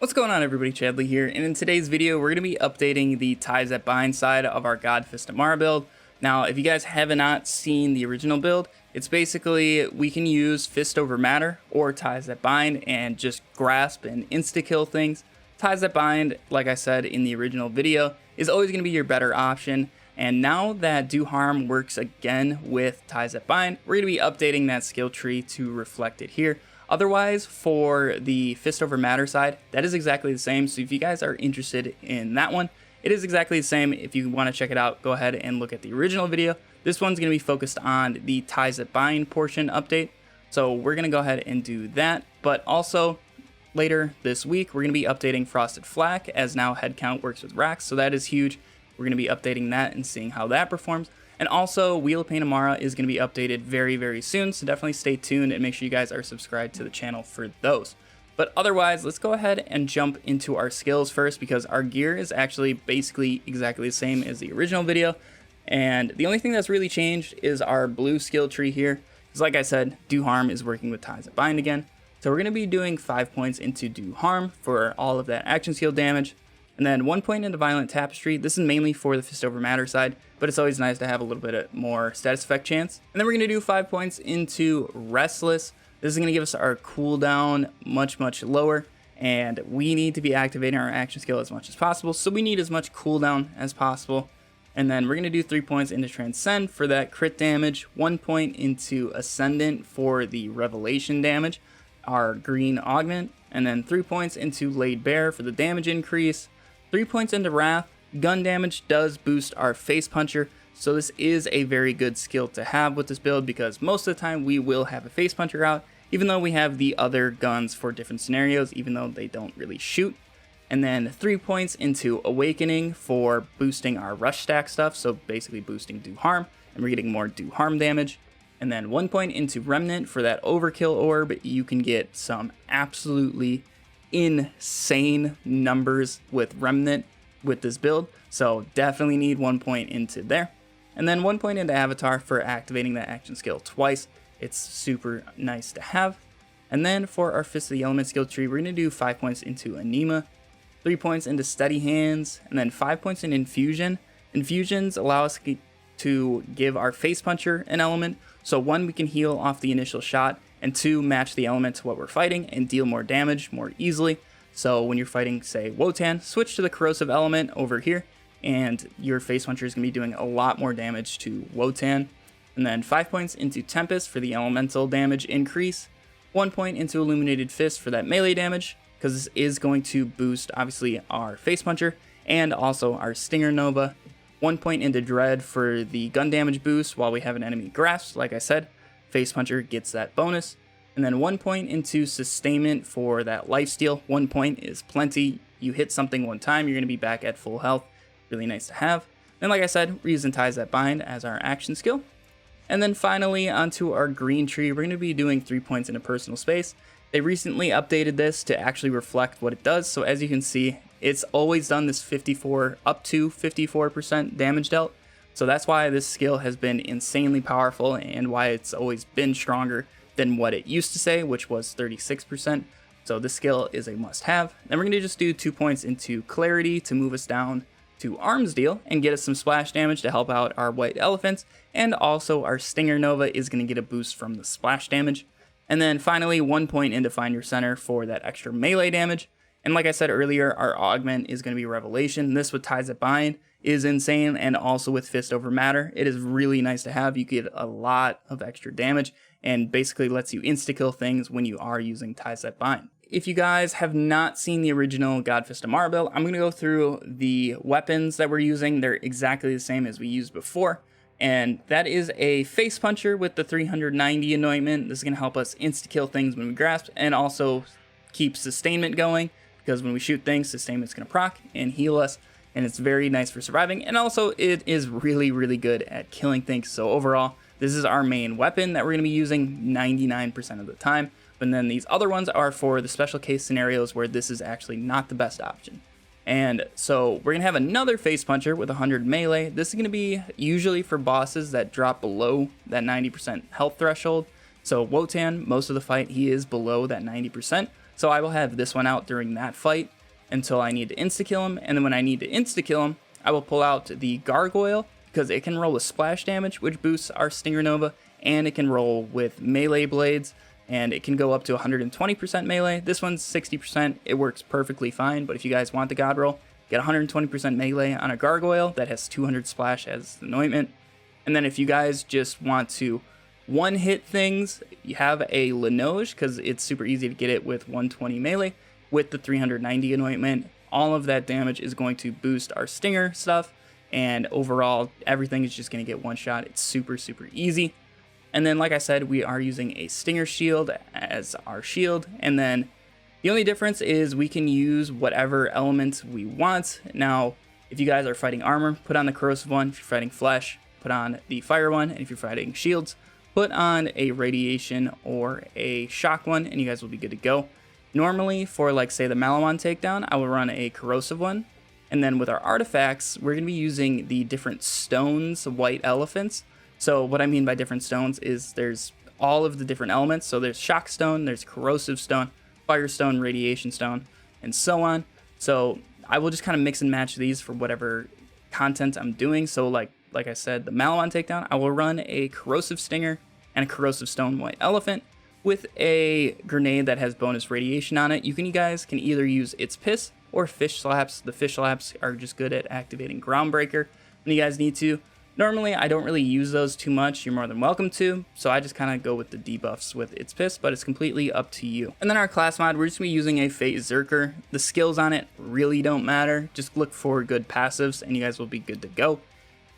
What's going on, everybody? Chadley here, and in today's video we're going to be updating the Ties That Bind side of our God Fist Amara build. Now, if you guys have not seen the original build, it's basically we can use Fist over Matter or Ties That Bind and just grasp and insta-kill things. Ties That Bind, like I said in the original video, is always going to be your better option, and now that Do Harm works again with Ties That Bind, we're going to be updating that skill tree to reflect it here. Otherwise, for the Fist over Matter side, that is exactly the same. So if you guys are interested in that one, it is exactly the same. If you want to check it out, go ahead and look at the original video. This one's going to be focused on the Ties That Bind portion update. So we're going to go ahead and do that. But also, later this week, we're going to be updating Frosted Flak, as now head count works with racks. So that is huge. We're going to be updating that and seeing how that performs. And also, Wheel of Pain Amara is going to be updated very, very soon, so definitely stay tuned and make sure you guys are subscribed to the channel for those. But otherwise, let's go ahead and jump into our skills first, because our gear is actually basically exactly the same as the original video. And the only thing that's really changed is our blue skill tree here. Because like I said, Do Harm is working with Ties That Bind again. So we're going to be doing 5 points into Do Harm for all of that action skill damage. And then 1 point into Violent Tapestry. This is mainly for the Fist over Matter side, but it's always nice to have a little bit more status effect chance. And then we're going to do 5 points into Restless. This is going to give us our cooldown much lower, and we need to be activating our action skill as much as possible, so we need as much cooldown as possible. And then we're going to do 3 points into Transcend for that crit damage, 1 point into Ascendant for the Revelation damage, our green augment, and then 3 points into Laid Bare for the damage increase. 3 points into Wrath. Gun damage does boost our Face Puncher, so this is a very good skill to have with this build, because most of the time we will have a Face Puncher out, even though we have the other guns for different scenarios, even though they don't really shoot. And then 3 points into Awakening for boosting our Rush Stack stuff, so basically boosting Do Harm, and we're getting more Do Harm damage. And then 1 point into Remnant for that Overkill Orb. You can get some absolutely insane numbers with Remnant with this build, so definitely need 1 point into there. And then 1 point into Avatar for activating that action skill twice. It's super nice to have. And then for our Fist of the Element skill tree, we're going to do 5 points into Anima, 3 points into Steady Hands, and then 5 points in Infusion. Infusions allow us to give our Face Puncher an element, so 1, we can heal off the initial shot, and 2, match the element to what we're fighting and deal more damage more easily. So when you're fighting, say, Wotan, switch to the Corrosive element over here, and your Face Puncher is going to be doing a lot more damage to Wotan. And then 5 points into Tempest for the elemental damage increase, 1 point into Illuminated Fist for that melee damage, because this is going to boost, obviously, our Face Puncher and also our Stinger Nova. 1 point into Dread for the gun damage boost while we have an enemy grasped, like I said. Face Puncher gets that bonus. And then 1 point into Sustainment for that lifesteal. 1 point is plenty. You hit something one time, you're going to be back at full health. Really nice to have. And like I said, we're using Ties That Bind as our action skill. And then finally, onto our green tree, we're going to be doing 3 points into Personal Space. They recently updated this to actually reflect what it does. So as you can see, it's always done this 54 up to 54% damage dealt. So that's why this skill has been insanely powerful, and why it's always been stronger than what it used to say, which was 36%. So this skill is a must-have. Then we're going to just do 2 points into Clarity to move us down to Arms Deal and get us some splash damage to help out our White Elephants, and also our Stinger Nova is going to get a boost from the splash damage. And then finally, 1 point into Find Your Center for that extra melee damage. And like I said earlier, our augment is going to be Revelation. This with Ties That Bind is insane, and also with Fist over Matter. It is really nice to have. You get a lot of extra damage, and basically lets you insta-kill things when you are using Ties That Bind. If you guys have not seen the original God Fist Amara build, I'm going to go through the weapons that we're using. They're exactly the same as we used before. And that is a Face Puncher with the 390 anointment. This is going to help us insta-kill things when we grasp, and also keep sustainment going, because when we shoot things, sustainment's going to proc and heal us, and it's very nice for surviving. And also, it is really good at killing things. So overall, this is our main weapon that we're going to be using 99% of the time. But then these other ones are for the special case scenarios where this is actually not the best option. And so we're going to have another Face Puncher with 100 melee. This is going to be usually for bosses that drop below that 90% health threshold. So Wotan, most of the fight, he is below that 90%. So I will have this one out during that fight until I need to insta-kill him, and then when I need to insta-kill him, I will pull out the Gargoyle, because it can roll with splash damage, which boosts our Stinger Nova, and it can roll with melee blades, and it can go up to 120% melee. This one's 60%, it works perfectly fine, but if you guys want the God roll, get 120% melee on a Gargoyle that has 200 splash as the anointment. And then if you guys just want to one-hit things, you have a Linoge, because it's super easy to get it with 120 melee, with the 390 anointment. All of that damage is going to boost our Stinger stuff, and overall, everything is just going to get one shot. It's super, super easy. And then, like I said, we are using a Stinger Shield as our shield, and then the only difference is we can use whatever element we want. Now, if you guys are fighting armor, put on the corrosive one. If you're fighting flesh, put on the fire one. And if you're fighting shields, put on a radiation or a shock one, and you guys will be good to go. Normally, for like say the Maliwan takedown, I will run a corrosive one. And then with our artifacts, we're going to be using the different stones, white elephants. So what I mean by different stones is there's all of the different elements. So there's shock stone, there's corrosive stone, fire stone, radiation stone, and so on. So I will just kind of mix and match these for whatever content I'm doing. So like I said, the Maliwan takedown, I will run a corrosive stinger and a corrosive stone white elephant with a grenade that has bonus radiation on it. You guys can either use its piss or fish slaps. The fish slaps are just good at activating Groundbreaker when you guys need to. Normally, I don't really use those too much. You're more than welcome to. So I just kind of go with the debuffs with its piss, but it's completely up to you. And then our class mod, we're just going to be using a Phase Zerker. The skills on it really don't matter. Just look for good passives and you guys will be good to go.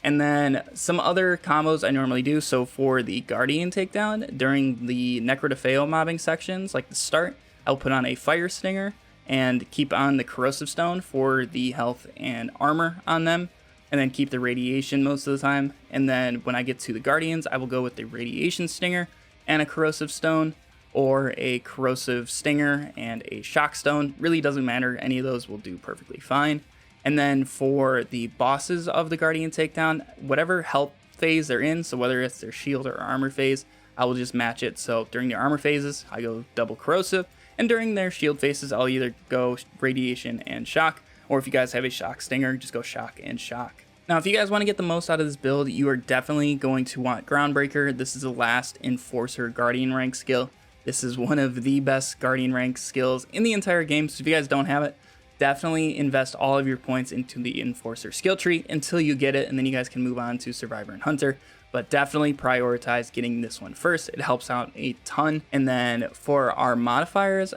And then some other combos I normally do. So for the Guardian takedown, during the Necrodefeo mobbing sections, like the start, I'll put on a Fire Stinger and keep on the Corrosive Stone for the health and armor on them, and then keep the Radiation most of the time. And then when I get to the Guardians, I will go with the Radiation Stinger and a Corrosive Stone, or a Corrosive Stinger and a Shock Stone. Really doesn't matter, any of those will do perfectly fine. And then for the bosses of the Guardian takedown, whatever health phase they're in, so whether it's their shield or armor phase, I will just match it. So during the armor phases, I go double corrosive, and during their shield phases, I'll either go radiation and shock, or if you guys have a shock stinger, just go shock and shock. Now, if you guys want to get the most out of this build, you are definitely going to want Groundbreaker. This is the last Enforcer Guardian rank skill. This is one of the best Guardian rank skills in the entire game, so if you guys don't have it, definitely invest all of your points into the Enforcer skill tree until you get it, and then you guys can move on to Survivor and Hunter. But definitely prioritize getting this one first. It helps out a ton. And then for our modifiers,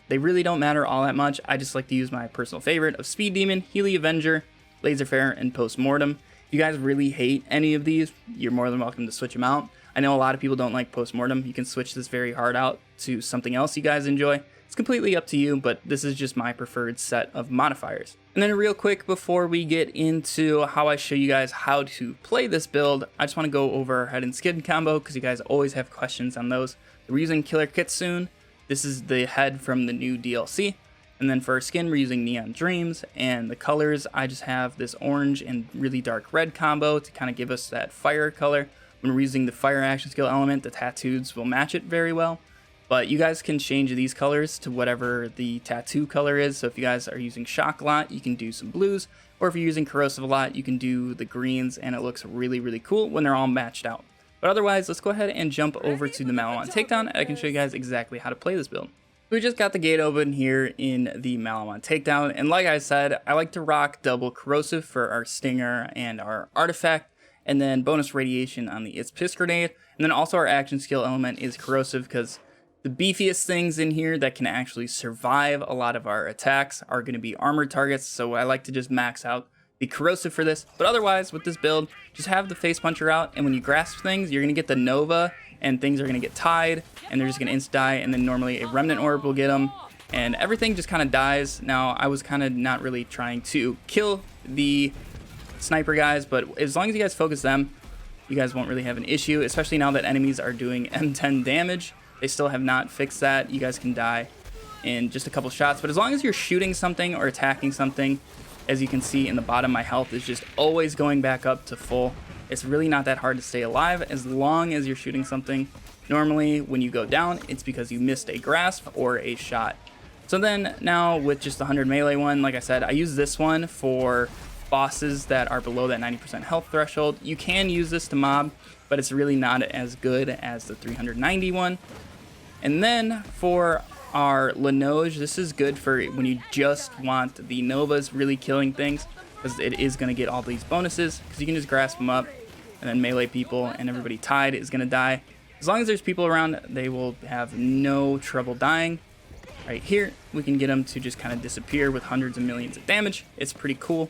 they really don't matter all that much. I just like to use my personal favorite of Speed Demon, Healy Avenger, Laser Fair, and Postmortem. If you guys really hate any of these, you're more than welcome to switch them out. I know a lot of people don't like Postmortem. You can switch this very hard out to something else you guys enjoy. It's completely up to you, but this is just my preferred set of modifiers. And then real quick, before we get into how I show you guys how to play this build, I just want to go over our head and skin combo because you guys always have questions on those. We're using Killer Kitsune. This is the head from the new DLC. And then for our skin, we're using Neon Dreams. And the colors, I just have this orange and really dark red combo to kind of give us that fire color. When we're using the fire action skill element, the tattoos will match it very well. But you guys can change these colors to whatever the tattoo color is. So if you guys are using shock a lot, you can do some blues. Or if you're using corrosive a lot, you can do the greens, and it looks really, really cool when they're all matched out. But otherwise, let's go ahead and jump over to the Maliwan takedown, and I can show you guys exactly how to play this build. We just got the gate open here in the Maliwan takedown, and like I said, I like to rock double corrosive for our stinger and our artifact, and then bonus radiation on the It's Piss grenade, and then also our action skill element is corrosive because the beefiest things in here that can actually survive a lot of our attacks are going to be armored targets, so I like to just max out the corrosive for this. But otherwise, with this build, just have the face puncher out, and when you grasp things, you're going to get the Nova, and things are going to get tied, and they're just going to insta-die, and then normally a Remnant Orb will get them, and everything just kind of dies. Now, I was kind of not really trying to kill the sniper guys, but as long as you guys focus them, you guys won't really have an issue, especially now that enemies are doing M10 damage. They still have not fixed that. You guys can die in just a couple shots, but as long as you're shooting something or attacking something, as you can see in the bottom, my health is just always going back up to full. It's really not that hard to stay alive as long as you're shooting something. Normally, when you go down, it's because you missed a grasp or a shot. So then now with just the 100 melee one, like I said, I use this one for bosses that are below that 90% health threshold. You can use this to mob, but it's really not as good as the 390 one. And then for our Linoge, this is good for when you just want the Novas really killing things, because it is going to get all these bonuses, because you can just grasp them up and then melee people, and everybody tied is going to die. As long as there's people around, they will have no trouble dying. Right here, we can get them to just kind of disappear with hundreds of millions of damage. It's pretty cool.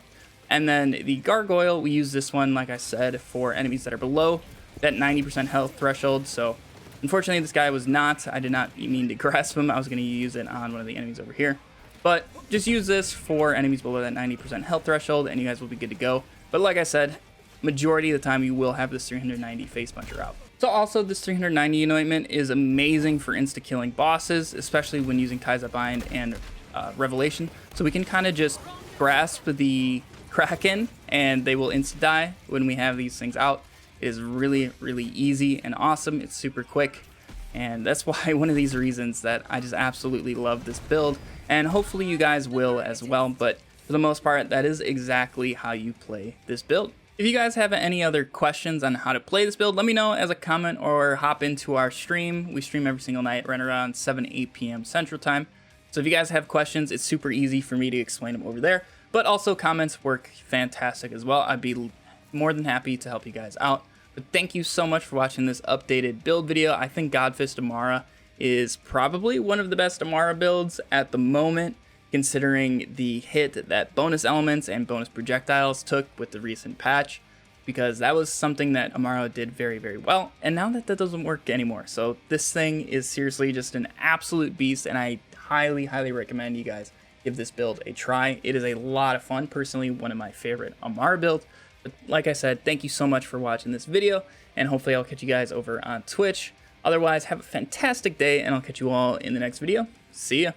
And then the Gargoyle, we use this one, like I said, for enemies that are below that 90% health threshold. So unfortunately, this guy was not. I did not mean to grasp him. I was going to use it on one of the enemies over here. But just use this for enemies below that 90% health threshold, and you guys will be good to go. But like I said, majority of the time, you will have this 390 face puncher out. So also, this 390 anointment is amazing for insta-killing bosses, especially when using Ties That Bind and Revelation. So we can kind of just grasp the Kraken, and they will insta-die when we have these things out. It is really, really easy and awesome. It's super quick, and that's why one of these reasons that I just absolutely love this build, and hopefully you guys will as well. But for the most part, that is exactly how you play this build. If you guys have any other questions on how to play this build, let me know as a comment or hop into our stream. We stream every single night right around 7-8 p.m. Central Time. So if you guys have questions, it's super easy for me to explain them over there. But also comments work fantastic as well. I'd be more than happy to help you guys out. But thank you so much for watching this updated build video. I think Fist Amara is probably one of the best Amara builds at the moment, considering the hit that bonus elements and bonus projectiles took with the recent patch, because that was something that Amara did very, very well, and now that doesn't work anymore. So this thing is seriously just an absolute beast, and I highly, highly recommend you guys give this build a try. It is a lot of fun. Personally, one of my favorite Amara builds. But like I said, thank you so much for watching this video, and hopefully I'll catch you guys over on Twitch. Otherwise, have a fantastic day, and I'll catch you all in the next video. See ya.